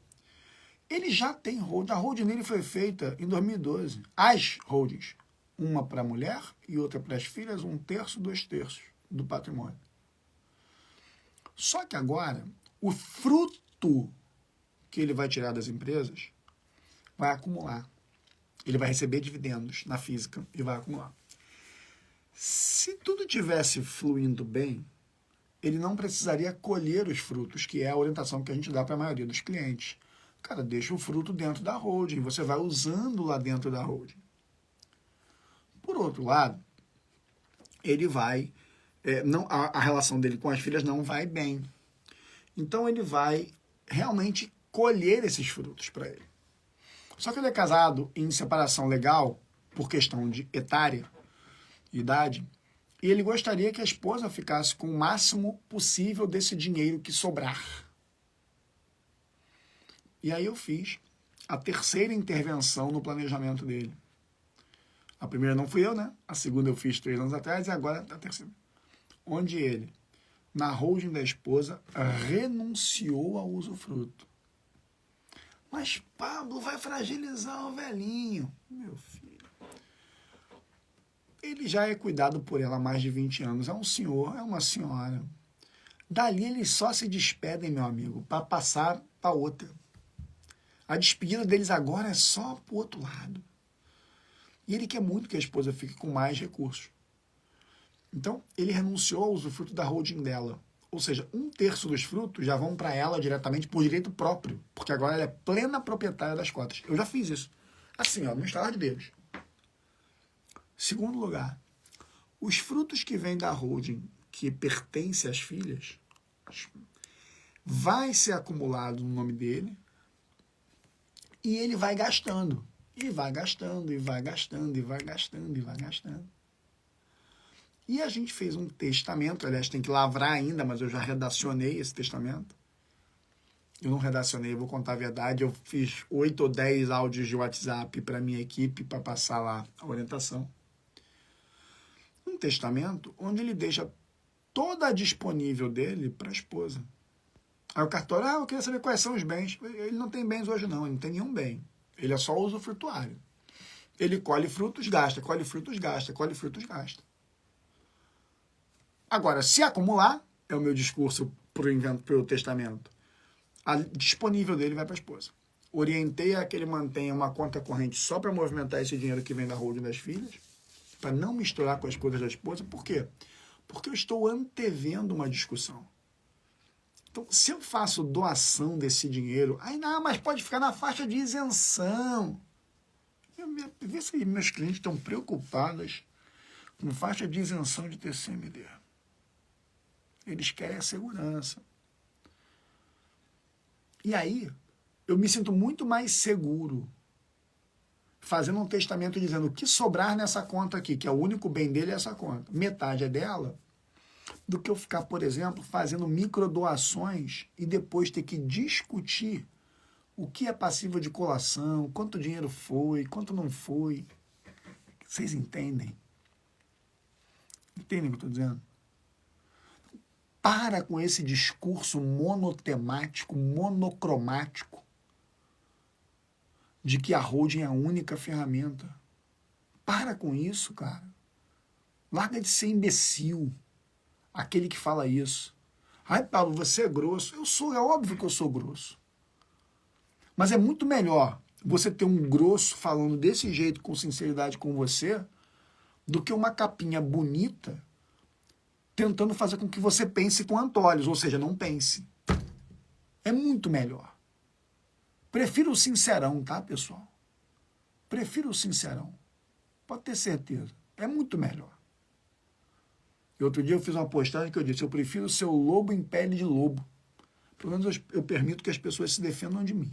Ele já tem holding. A holding dele foi feita em 2012. As holdings. Uma para a mulher e outra para as filhas, 1/3, 2/3 do patrimônio. Só que agora, o fruto que ele vai tirar das empresas vai acumular. Ele vai receber dividendos na física e vai acumular. Se tudo tivesse fluindo bem, ele não precisaria colher os frutos, que é a orientação que a gente dá para a maioria dos clientes. Cara, deixa o fruto dentro da holding, você vai usando lá dentro da holding. Por outro lado, ele vai... a relação dele com as filhas não vai bem. Então ele vai realmente colher esses frutos para ele. Só que ele é casado em separação legal, por questão de etária, idade, e ele gostaria que a esposa ficasse com o máximo possível desse dinheiro que sobrar. E aí eu fiz a terceira intervenção no planejamento dele. A primeira não fui eu, né? A segunda eu fiz 3 anos atrás e agora a terceira. Onde ele, na holding da esposa, renunciou ao usufruto. Mas Pablo vai fragilizar o velhinho. Meu filho. Ele já é cuidado por ela há mais de 20 anos. É um senhor, é uma senhora. Dali eles só se despedem, meu amigo, para passar para outra. A despedida deles agora é só para o outro lado. E ele quer muito que a esposa fique com mais recursos. Então, ele renunciou ao usufruto da holding dela. Ou seja, 1/3 dos frutos já vão para ela diretamente por direito próprio. Porque agora ela é plena proprietária das cotas. Eu já fiz isso. Assim, ó, no estalar de dedos. Segundo lugar, os frutos que vêm da holding, que pertence às filhas, vai ser acumulado no nome dele e ele vai gastando. E vai gastando, e vai gastando, e vai gastando, e vai gastando. E a gente fez um testamento, aliás, tem que lavrar ainda, mas eu já redacionei esse testamento. Eu não redacionei, vou contar a verdade, eu fiz 8 ou 10 áudios de WhatsApp para minha equipe, para passar lá a orientação. Um testamento onde ele deixa toda a disponível dele para a esposa. Aí o cartório, eu queria saber quais são os bens. Ele não tem bens hoje não, ele não tem nenhum bem. Ele é só usufrutuário. Ele colhe frutos, gasta, colhe frutos, gasta, colhe frutos, gasta. Agora, se acumular, é o meu discurso para o testamento, a disponível dele vai para a esposa. Orientei a que ele mantenha uma conta corrente só para movimentar esse dinheiro que vem da holding das filhas, para não misturar com as coisas da esposa. Por quê? Porque eu estou antevendo uma discussão. Então, se eu faço doação desse dinheiro, aí não, mas pode ficar na faixa de isenção. Vê se meus clientes estão preocupados com faixa de isenção de TCMD. Eles querem a segurança. E aí, eu me sinto muito mais seguro fazendo um testamento dizendo o que sobrar nessa conta aqui, que é o único bem dele é essa conta, metade é dela, do que eu ficar, por exemplo, fazendo microdoações e depois ter que discutir o que é passível de colação, quanto dinheiro foi, quanto não foi. Vocês entendem? Entendem o que eu estou dizendo? Para com esse discurso monotemático, monocromático, de que a holding é a única ferramenta. Para com isso, cara. Larga de ser imbecil. Aquele que fala isso. Ai, Paulo, você é grosso. Eu sou, é óbvio que eu sou grosso. Mas é muito melhor você ter um grosso falando desse jeito, com sinceridade com você, do que uma capinha bonita tentando fazer com que você pense com antolhos, ou seja, não pense. É muito melhor. Prefiro o sincerão, tá, pessoal? Prefiro o sincerão. Pode ter certeza. É muito melhor. E outro dia eu fiz uma postagem que eu disse, eu prefiro ser o lobo em pele de lobo. Pelo menos eu permito que as pessoas se defendam de mim.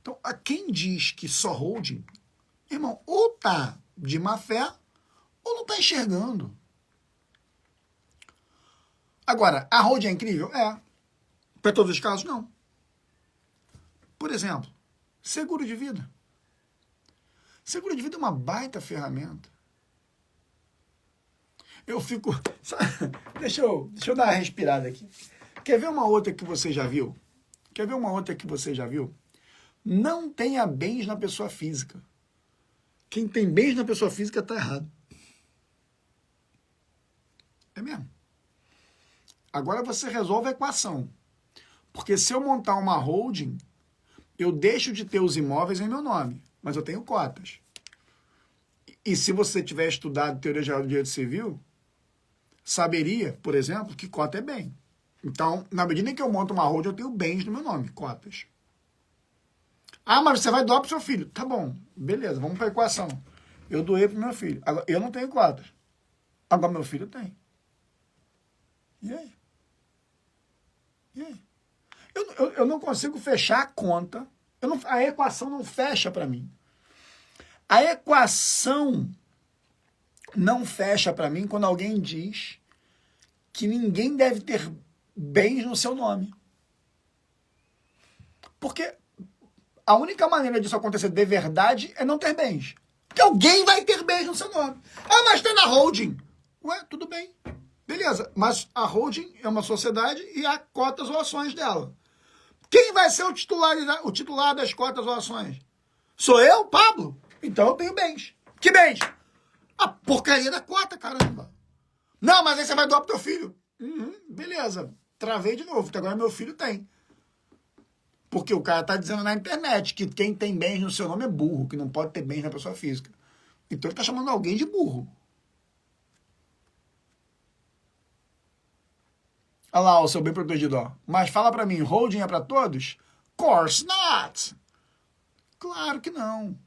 Então, a quem diz que só holding, irmão, ou tá de má fé, ou não tá enxergando. Agora, a holding é incrível? É. Para todos os casos, não. Por exemplo, seguro de vida. Seguro de vida é uma baita ferramenta. Eu fico... Deixa eu dar uma respirada aqui. Quer ver uma outra que você já viu? Quer ver uma outra que você já viu? Não tenha bens na pessoa física. Quem tem bens na pessoa física está errado. É mesmo. Agora você resolve a equação. Porque se eu montar uma holding, eu deixo de ter os imóveis em meu nome, mas eu tenho cotas. E se você tiver estudado teoria geral do direito civil, saberia, por exemplo, que cota é bem. Então, na medida em que eu monto uma holding, eu tenho bens no meu nome, cotas. Ah, mas você vai doar para o seu filho. Tá bom, beleza, vamos para a equação. Eu doei para o meu filho. Agora, eu não tenho cotas. Agora, meu filho tem. E aí? E aí? Eu não consigo fechar a conta. A equação não fecha para mim. A equação não fecha para mim quando alguém diz que ninguém deve ter bens no seu nome. Porque a única maneira disso acontecer de verdade é não ter bens. Porque alguém vai ter bens no seu nome. Ah, mas está na holding. Ué, tudo bem. Beleza, mas a holding é uma sociedade e há cotas ou ações dela. Quem vai ser o titular das cotas ou ações? Sou eu, Pablo? Então eu tenho bens. Que bens? A porcaria da cota, caramba. Não, mas aí você vai doar pro teu filho. Beleza, travei de novo, porque agora meu filho tem. Porque o cara tá dizendo na internet que quem tem bens no seu nome é burro, que não pode ter bens na pessoa física. Então ele tá chamando alguém de burro. Olha lá o seu bem protegido, ó. Mas fala pra mim, holding é pra todos? Course not. Claro que não.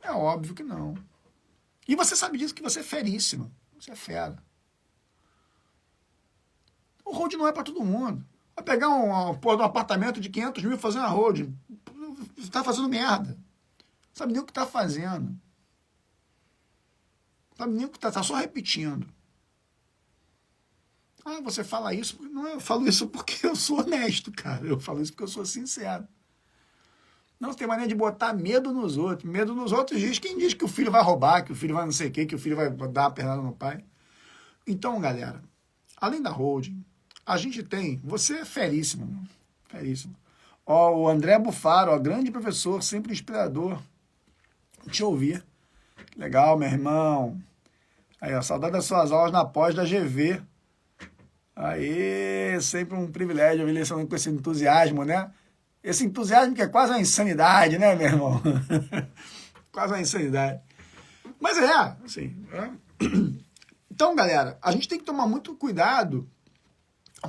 É óbvio que não. E você sabe disso, que você é feríssimo. Você é fera. O holding não é pra todo mundo. Vai pegar um apartamento de 500 mil e fazer uma holding. Você tá fazendo merda. Sabe nem o que tá fazendo. Sabe nem o que tá só repetindo. Ah, você fala isso? Não, eu falo isso porque eu sou honesto, cara. Eu falo isso porque eu sou sincero. Não, você tem maneira de botar medo nos outros. Medo nos outros diz quem diz que o filho vai roubar, que o filho vai não sei o quê, que o filho vai dar a pernada no pai. Então, galera, além da holding, a gente tem... Você é feríssimo, meu. Feríssimo. Ó, o André Bufaro, ó, grande professor, sempre inspirador. Te ouvir. Legal, meu irmão. Aí, ó, saudade das suas aulas na pós da GV. Aí, sempre um privilégio ouvir lição com esse entusiasmo, né? Esse entusiasmo que é quase uma insanidade, né, meu irmão? Quase uma insanidade. Mas assim. Então, galera, a gente tem que tomar muito cuidado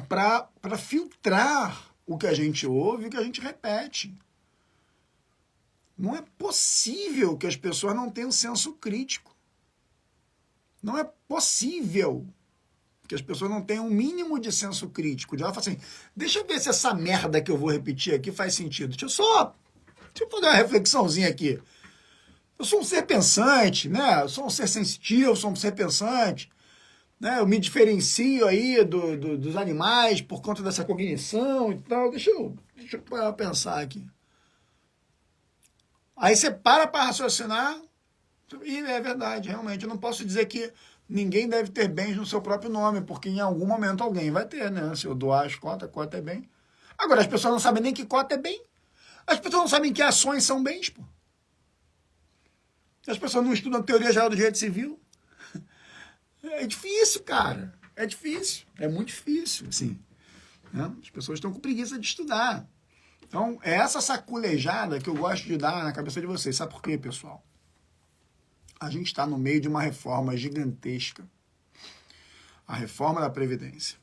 para filtrar o que a gente ouve e o que a gente repete. Não é possível que as pessoas não tenham senso crítico. Não é possível que as pessoas não tenham um mínimo de senso crítico. De ela falar assim, deixa eu ver se essa merda que eu vou repetir aqui faz sentido. Deixa eu fazer uma reflexãozinha aqui. Eu sou um ser pensante, né? Eu sou um ser sensitivo, sou um ser pensante. Né? Eu me diferencio aí dos animais por conta dessa cognição e tal. Deixa eu parar pra pensar aqui. Aí você para raciocinar e é verdade, realmente. Eu não posso dizer que ninguém deve ter bens no seu próprio nome, porque em algum momento alguém vai ter, né? Se eu doar as cotas, a cota é bem. Agora, as pessoas não sabem nem que cota é bem. As pessoas não sabem que ações são bens, pô. As pessoas não estudam teoria geral do direito civil. É difícil, cara. É difícil. É muito difícil, assim. Né? As pessoas estão com preguiça de estudar. Então, é essa saculejada que eu gosto de dar na cabeça de vocês. Sabe por quê, pessoal? A gente está no meio de uma reforma gigantesca. A reforma da Previdência.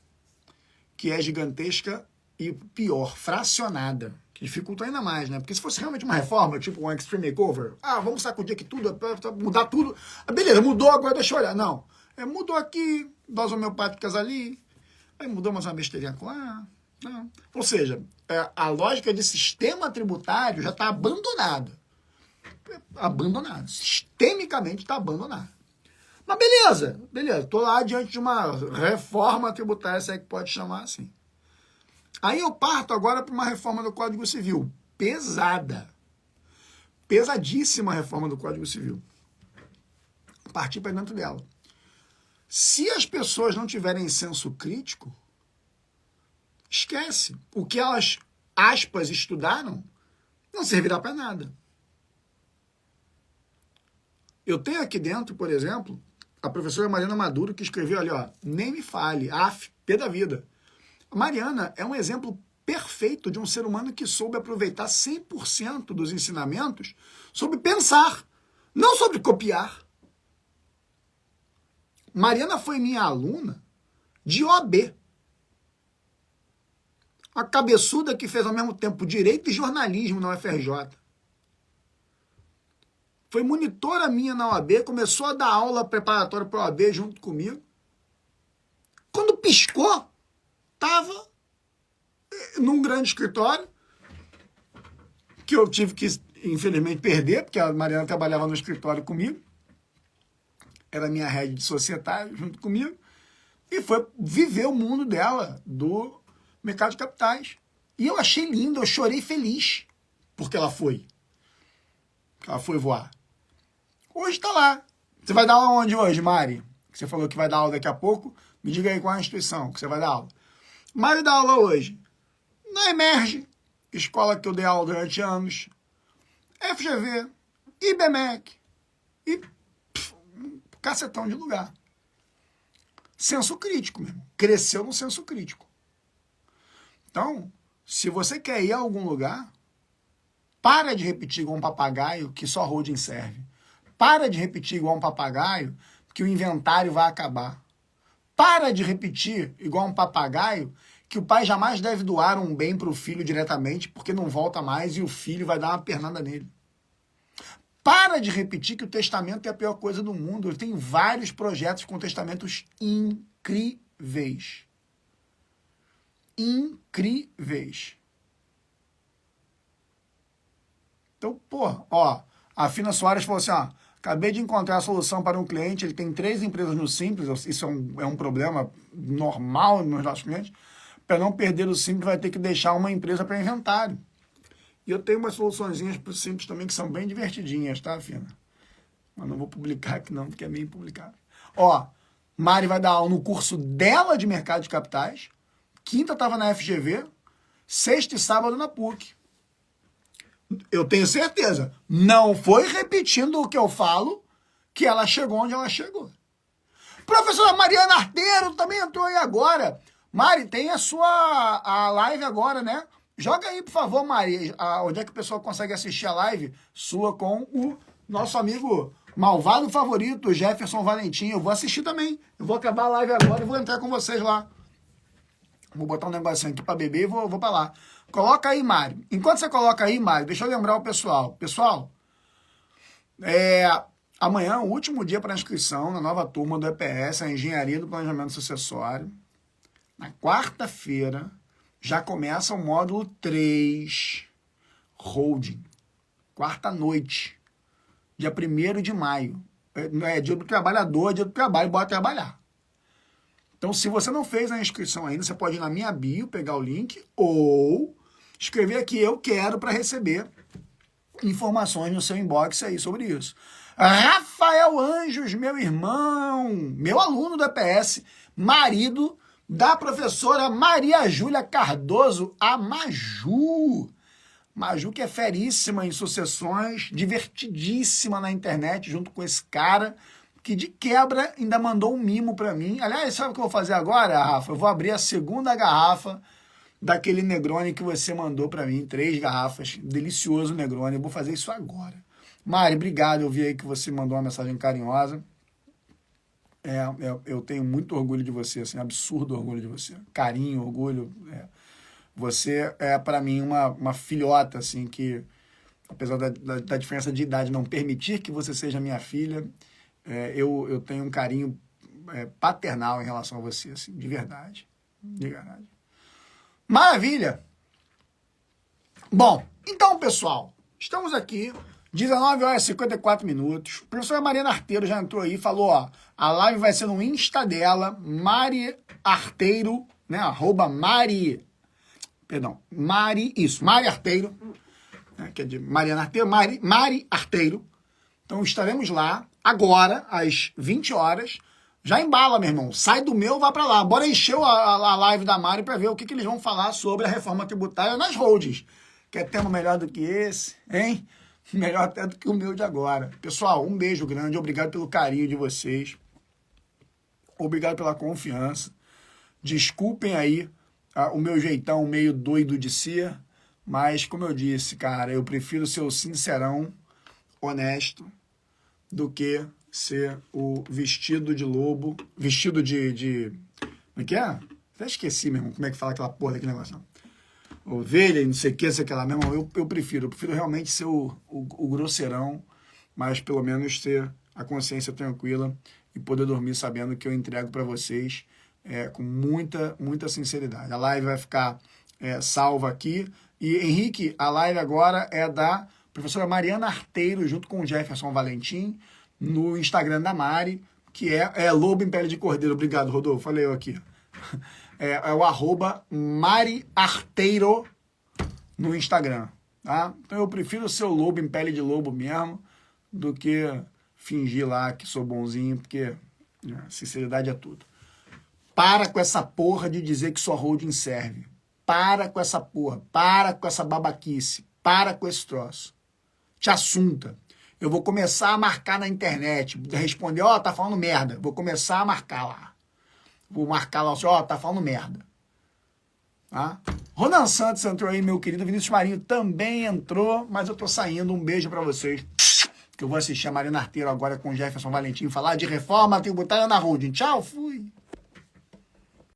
Que é gigantesca e, pior, fracionada. Que dificulta ainda mais, né? Porque se fosse realmente uma reforma, tipo um extreme makeover, vamos sacudir aqui tudo, mudar tudo. Beleza, mudou, agora deixa eu olhar. Não. Mudou aqui, doses homeopáticas ali, aí mudou mais uma besteirinha lá. Não. Ou seja, a lógica de sistema tributário já está abandonada. Abandonada. Sistemicamente está abandonada. Mas beleza. Estou lá diante de uma reforma tributária, se é que pode chamar assim. Aí eu parto agora para uma reforma do Código Civil. Pesada. Pesadíssima reforma do Código Civil. Partir para dentro dela. Se as pessoas não tiverem senso crítico, esquece. O que elas aspas, estudaram, não servirá para nada. Eu tenho aqui dentro, por exemplo, a professora Mariana Maduro, que escreveu ali, ó, nem me fale, P da vida. A Mariana é um exemplo perfeito de um ser humano que soube aproveitar 100% dos ensinamentos sobre pensar, não sobre copiar. Mariana foi minha aluna de OAB. A cabeçuda que fez ao mesmo tempo direito e jornalismo na UFRJ. Foi monitora minha na OAB, começou a dar aula preparatória para a OAB junto comigo. Quando piscou, estava num grande escritório, que eu tive que, infelizmente, perder, porque a Mariana trabalhava no escritório comigo. Era minha rede de societário junto comigo. E foi viver o mundo dela, do mercado de capitais. E eu achei lindo, eu chorei feliz, porque ela foi. Ela foi voar. Hoje está lá. Você vai dar aula onde hoje, Mari? Você falou que vai dar aula daqui a pouco. Me diga aí qual é a instituição que você vai dar aula. Mari dá aula hoje na Emerge, escola que eu dei aula durante anos, FGV, IBMEC e cacetão de lugar. Senso crítico mesmo. Cresceu no senso crítico. Então, se você quer ir a algum lugar, para de repetir igual um papagaio que só holding serve. Para de repetir igual um papagaio que o inventário vai acabar. Para de repetir igual um papagaio que o pai jamais deve doar um bem para o filho diretamente porque não volta mais e o filho vai dar uma pernada nele. Para de repetir que o testamento é a pior coisa do mundo. Eu tenho vários projetos com testamentos incríveis. Incríveis. Então, pô, ó, a Fina Soares falou assim, ó, acabei de encontrar a solução para um cliente, ele tem 3 empresas no Simples, isso é um problema normal nos nossos clientes, para não perder o Simples vai ter que deixar uma empresa para inventário. E eu tenho umas soluçõezinhas para o Simples também que são bem divertidinhas, tá, Fina? Mas não vou publicar aqui não, porque é meio impublicável. Ó, Mari vai dar aula no curso dela de mercado de capitais, quinta estava na FGV, sexta e sábado na PUC. Eu tenho certeza, não foi repetindo o que eu falo que ela chegou onde ela chegou. Professora Mariana Arteiro também entrou aí agora. Mari, tem a live agora, né? Joga aí, por favor, Mari, onde é que o pessoal consegue assistir a live sua com o nosso amigo malvado favorito, Jefferson Valentim. Eu vou assistir também. Eu vou acabar a live agora e vou entrar com vocês lá. Vou botar um negocinho aqui para beber e vou para lá. Coloca aí, Mário. Enquanto você coloca aí, Mário, deixa eu lembrar o pessoal. Pessoal, amanhã, o último dia para inscrição na nova turma do EPS, a Engenharia do Planejamento Sucessório. Na quarta-feira, já começa o módulo 3, Holding. Quarta-noite, dia 1º de maio. Não é dia do trabalhador, é dia do trabalho, bora trabalhar. Então, se você não fez a inscrição ainda, você pode ir na minha bio, pegar o link, ou escrever aqui, eu quero, para receber informações no seu inbox aí sobre isso. Rafael Anjos, meu irmão, meu aluno do EPS, marido da professora Maria Júlia Cardoso, a Maju. Maju que é feríssima em sucessões, divertidíssima na internet, junto com esse cara, que de quebra ainda mandou um mimo para mim. Aliás, sabe o que eu vou fazer agora, Rafa? Eu vou abrir a segunda garrafa daquele Negroni que você mandou para mim, 3 garrafas, delicioso Negroni. Eu vou fazer isso agora. Mari, obrigado, eu vi aí que você mandou uma mensagem carinhosa. Eu tenho muito orgulho de você, assim, absurdo orgulho de você. Carinho, orgulho. Você é, para mim, uma filhota, assim, que, apesar da diferença de idade não permitir que você seja minha filha, eu tenho um carinho paternal em relação a você, assim, de verdade. De verdade. Maravilha! Bom, então, pessoal, estamos aqui, 19h54. A professora Mariana Arteiro já entrou aí e falou, ó, a live vai ser no Insta dela, Mari Arteiro, né, @Mari Arteiro, né, que é de Mariana Arteiro, Mari Arteiro. Então estaremos lá agora, às 20 horas, Já embala, meu irmão. Sai do meu, vai pra lá. Bora encher a live da Mari pra ver o que eles vão falar sobre a reforma tributária nas holdings. Quer tema melhor do que esse, hein? Melhor até do que o meu de agora. Pessoal, um beijo grande. Obrigado pelo carinho de vocês. Obrigado pela confiança. Desculpem aí o meu jeitão meio doido de ser. Mas, como eu disse, cara, eu prefiro ser o sincerão, honesto, do que ser o vestido de lobo, vestido de como é que é? Até esqueci mesmo como é que fala aquela porra daquele negócio. Não. Ovelha, não sei o que, sei que lá mesmo. Eu prefiro realmente ser o grosseirão, mas pelo menos ter a consciência tranquila e poder dormir sabendo que eu entrego para vocês com muita sinceridade. A live vai ficar salva aqui. E, Henrique, a live agora é da professora Mariana Arteiro, junto com o Jefferson Valentim, no Instagram da Mari, que é Lobo em Pele de Cordeiro. Obrigado, Rodolfo. Falei eu aqui. É o @Mari Arteiro no Instagram. Tá? Então eu prefiro ser o lobo em pele de lobo mesmo do que fingir lá que sou bonzinho, porque sinceridade é tudo. Para com essa porra de dizer que sua holding serve. Para com essa porra. Para com essa babaquice. Para com esse troço. Te assunta. Eu vou começar a marcar na internet. Responder, tá falando merda. Vou começar a marcar lá. Vou marcar lá, tá falando merda. Tá? Ronan Santos entrou aí, meu querido. Vinícius Marinho também entrou, mas eu tô saindo. Um beijo pra vocês. Que eu vou assistir a Mariana Arteiro agora com o Jefferson Valentim falar de reforma tributária na holding. Tchau, fui.